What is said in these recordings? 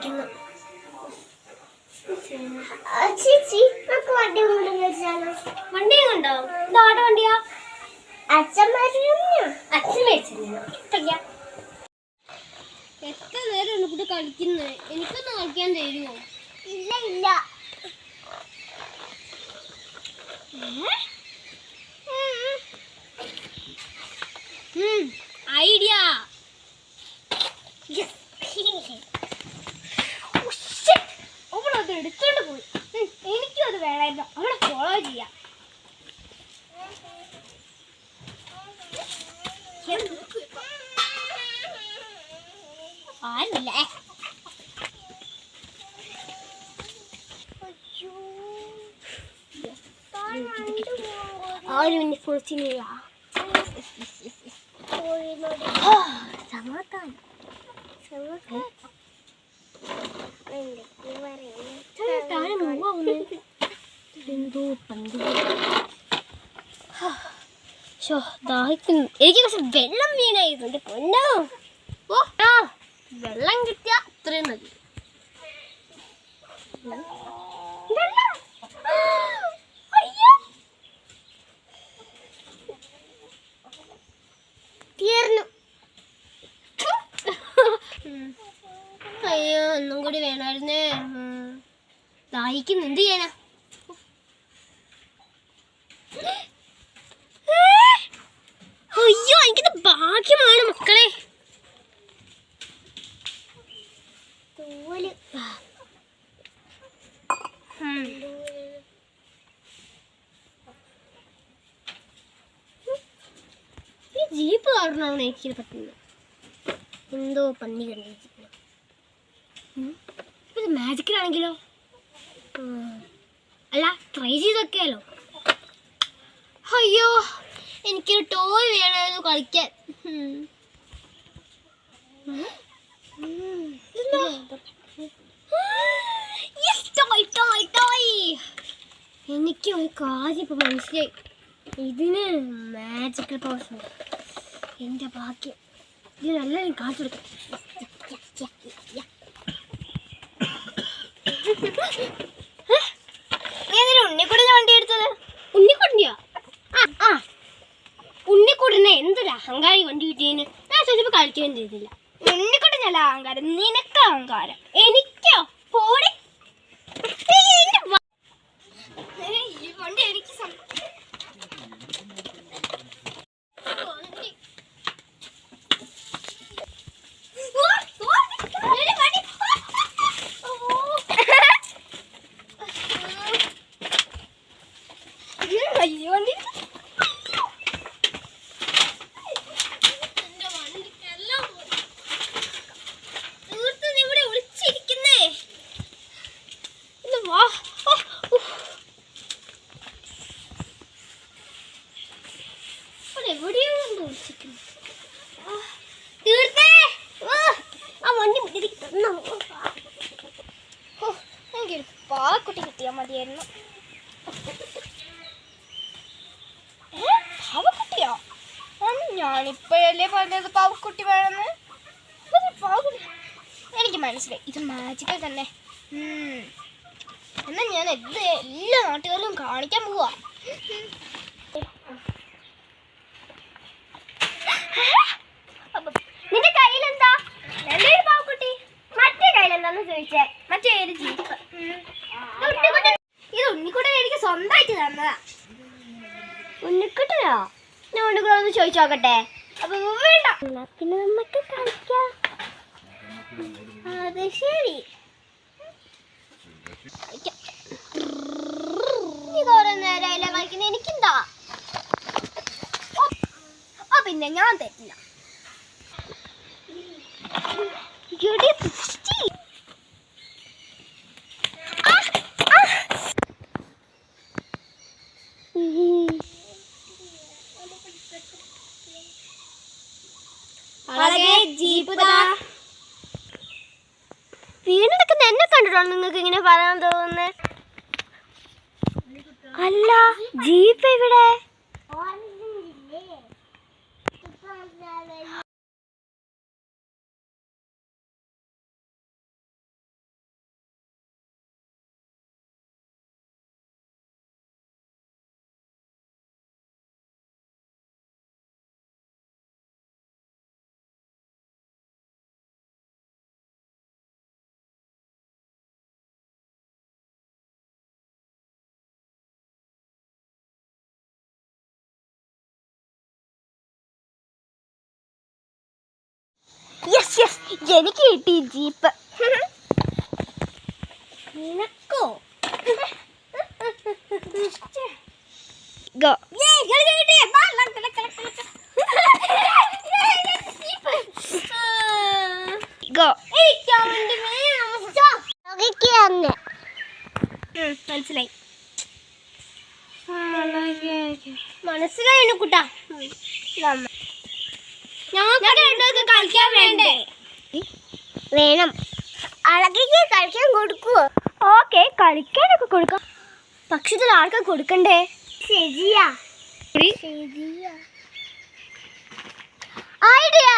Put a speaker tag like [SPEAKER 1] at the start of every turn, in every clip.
[SPEAKER 1] കളിക്കുന്നു. വണ്ടിയും കൊണ്ടോ? ഇതാടെ വണ്ടിയാ? അച്ഛൻ മേടിച്ചില്ല. എത്ര നേരം ഇവിടെ കളിക്കുന്നത്? എനിക്കൊന്ന് കളിക്കാൻ തരുമോ? ഇല്ല ഇല്ല. ഐഡിയ. അവളത് എടുത്തോണ്ട് പോയി. എനിക്കും അത് വേണമായിരുന്നു. അവളെ ഫോളോ ചെയ്യാം. ആരില്ലേ? ആരും എന്നെ കുറിച്ചില്ല. സമാധാനം. എന്തോ പന്ത് ദാഹിക്കുന്നു. എനിക്ക് കുറച്ച് വെള്ളം വീണായിരുന്നു. പൊന്നോ, ഓ വെള്ളം കിട്ടിയ അത്രയും മതി. തീർന്നു. അയ്യോ, ഒന്നും കൂടി വേണമായിരുന്നേ. ദാഹിക്കുന്നു. എന്ത് ചെയ്യാനാ? അയ്യോ, എനിക്കിത് ഭാഗ്യമാണ് മക്കളെ. ഈ ജീപ്പ് കാരണമാണ് എനിക്ക് പറ്റുന്നത്. എന്തോ പന്നി കണ്ടിരിക്കുന്നു. ഇത് മാജിക്കിലാണെങ്കിലോ? അല്ല, ട്രൈ ചെയ്തൊക്കെയാലോ. അയ്യോ, എനിക്കൊരു ടോയ് വേണമായിരുന്നു കളിക്കാൻ. എനിക്ക് ഒരു കാര്യം ഇപ്പൊ മനസ്സിലായി. ഇതിന് മാജിക്കൽ പവേഴ്സ് ഉണ്ട്. എന്റെ ഭാഗ്യം. ഇത് നല്ലൊരു കാണിച്ചു കൊടുക്കാം. ഉണ്ണിക്കുട്ടൻ്റെ വണ്ടി എടുത്തത്? ഉണ്ണിക്കുട്ടൻ്റെയോ? ഉണ്ണിക്കുട്ടനെ എന്തൊരു അഹങ്കാരി വണ്ടി കിട്ടിയതിന്. ഞാൻ ചോദിച്ചപ്പോൾ കളിക്കുകയും ചെയ്തില്ല. ഉണ്ണിക്കുട്ടനല്ല അഹങ്കാരം, നിനക്ക് അഹങ്കാരം. എനിക്കോ? പോടെ. ഈ വണ്ടി എനിക്ക് പാവക്കുട്ടി കിട്ടിയാൽ മതിയായിരുന്നു. പാവക്കുട്ടിയോ? ഞാനിപ്പോഴല്ലേ പറഞ്ഞത് പാവക്കുട്ടി വേണമെന്ന്. പാവക്കുട്ടി എനിക്ക് മനസ്സിലായി. ഇത് മാജിക്കൽ തന്നെ. എന്നാൽ ഞാൻ എല്ലാ നാട്ടുകാരിലും കാണിക്കാൻ പോവാ. നിന്റെ കയ്യിലെന്താ? നല്ലൊരു പാവക്കുട്ടി. മറ്റേ കയ്യിലെന്താന്ന് ചോദിച്ചേ? മറ്റേ ഒരു ജീപ്പ്. ഇത് ഉണ്ണിക്കുട്ടൻ എനിക്ക് സ്വന്തമായിട്ട് തന്നതാ. ഉണ്ണിക്കുട്ടനോ? ഞാൻ ഉണ്ണിക്കുട്ടനൊന്ന് ചോദിച്ചു നോക്കട്ടെ. അപ്പൊ വേണ്ട, പിന്നെ നമുക്ക് കളിക്കാം. അത് ശരി. നീ കുറെ നേരമായില്ല കളിക്കുന്ന. എനിക്കെന്താ? പിന്നെ ഞാൻ തരില്ല. വീണെടുക്കുന്ന എന്നെ കണ്ടിട്ടാണ് നിങ്ങൾക്ക് ഇങ്ങനെ പറയാൻ തോന്നുന്നത്? അല്ല, ജീപ്പ് ഇവിടെ. യെസ് യെസ്, എനിക്ക് കിട്ടി ജീപ്പ്. നിനക്കോ? ഗോ. ഗോ. മനസ്സിലായി മനസ്സിലായി കുട്ടാ. ഞങ്ങൾക്ക് കളിക്കാൻ വേണ്ടേ? വേണം. അഴകിക്ക് കളിക്കാൻ കൊടുക്കുവോ? ഓക്കെ, കളിക്കാനൊക്കെ കൊടുക്കാം. പക്ഷെ ഇതിൽ ആർക്കാ കൊടുക്കണ്ടേ? ശരിയാ ശരിയാ. ഐഡിയ.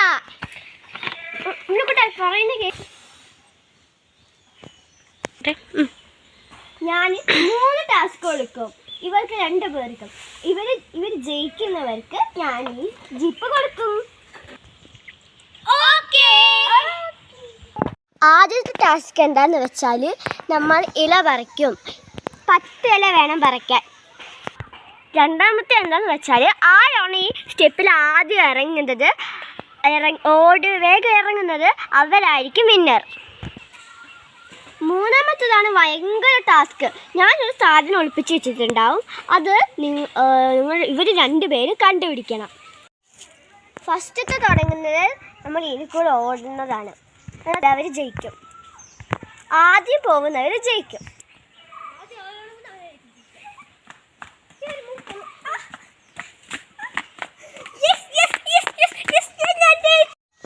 [SPEAKER 1] ഞാൻ 3 ടാസ്ക് കൊടുക്കും. ഇവർക്ക് 2 പേർക്കും. ഇവർ ജയിക്കുന്നവർക്ക് ഞാൻ ഈ ജിപ്പ് കൊടുക്കും. ആദ്യത്തെ ടാസ്ക് എന്താന്ന് വെച്ചാൽ നമ്മൾ ഇല പറിക്കും. 10 ഇല വേണം പറിക്കാൻ. രണ്ടാമത്തെ എന്താന്ന് വെച്ചാൽ ആരാണ് ഈ സ്റ്റെപ്പിൽ ആദ്യം ഇറങ്ങുന്നത്, വേഗം ഇറങ്ങുന്നത് അവരായിരിക്കും വിന്നർ. മൂന്നാമത്തേതാണ് ഭയങ്കര ടാസ്ക്. ഞാനൊരു സാധനം ഒളിപ്പിച്ച് വെച്ചിട്ടുണ്ടാവും. അത് ഇവർ 2 പേരും കണ്ടുപിടിക്കണം. ഫസ്റ്റത്തെ തുടങ്ങുന്നത് നമ്മൾ ഇതിൽ കൂടെ ഓടുന്നതാണ്. അവർ ജയിക്കും. ആദ്യം പോകുന്നവർ ജയിക്കും.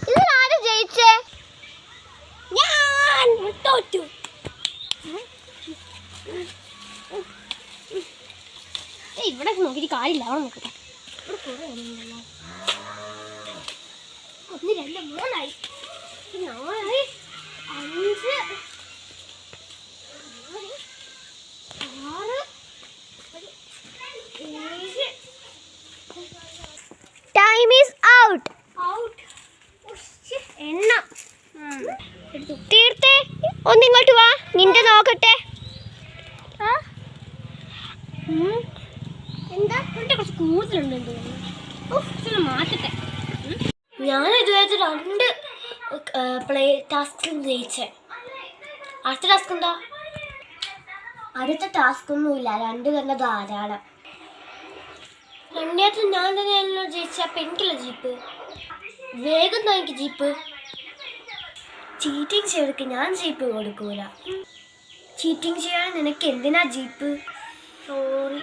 [SPEAKER 1] ഇതിലാരും ജയിച്ചേ? ഞാൻ തോറ്റു. ഇവിടെ നോക്കിയിട്ട് കാര്യമില്ല. അവിടെ നോക്കട്ടെ. ഇവിടെ കുറേ ഉണ്ടല്ലോ. 1 2 3 4 5 6 7. Time is out. എണ്ണ തീർത്തേ. ഒന്നിങ്ങോട്ട് വാ, നിന്റെ നോക്കട്ടെ. എന്താ കുറച്ച് കൂടുതലുണ്ട്. മാറ്റട്ടെ. ഞാൻ ഇതുവരെ 2 പ്ലേ ടാസ്ക് ജയിച്ചേ. അടുത്ത ടാസ്ക് എന്താ? അടുത്ത ടാസ്ക് ഒന്നുമില്ല. 2 തന്നെ ധാരാളം. 2 ഞാൻ തന്നെയാണല്ലോ ജയിച്ച. അപ്പം എനിക്കല്ല ജീപ്പ്. വേഗം തന്നെ എനിക്ക് ജീപ്പ്. ചീറ്റിംഗ് ചെയ്തൊക്കെ ഞാൻ ജീപ്പ് കൊടുക്കൂല. ചീറ്റിംഗ് ചെയ്യാൻ നിനക്ക് എന്തിനാ ജീപ്പ്? സോറി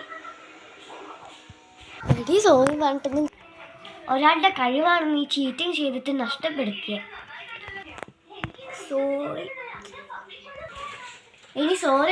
[SPEAKER 1] എടി, സോറി പറഞ്ഞിട്ട് ഒരാളുടെ കഴിവാണ് നീ ചീറ്റിംഗ് ചെയ്തിട്ട് നഷ്ടപ്പെടുത്തിയ. സോറി. ഇനി സോറി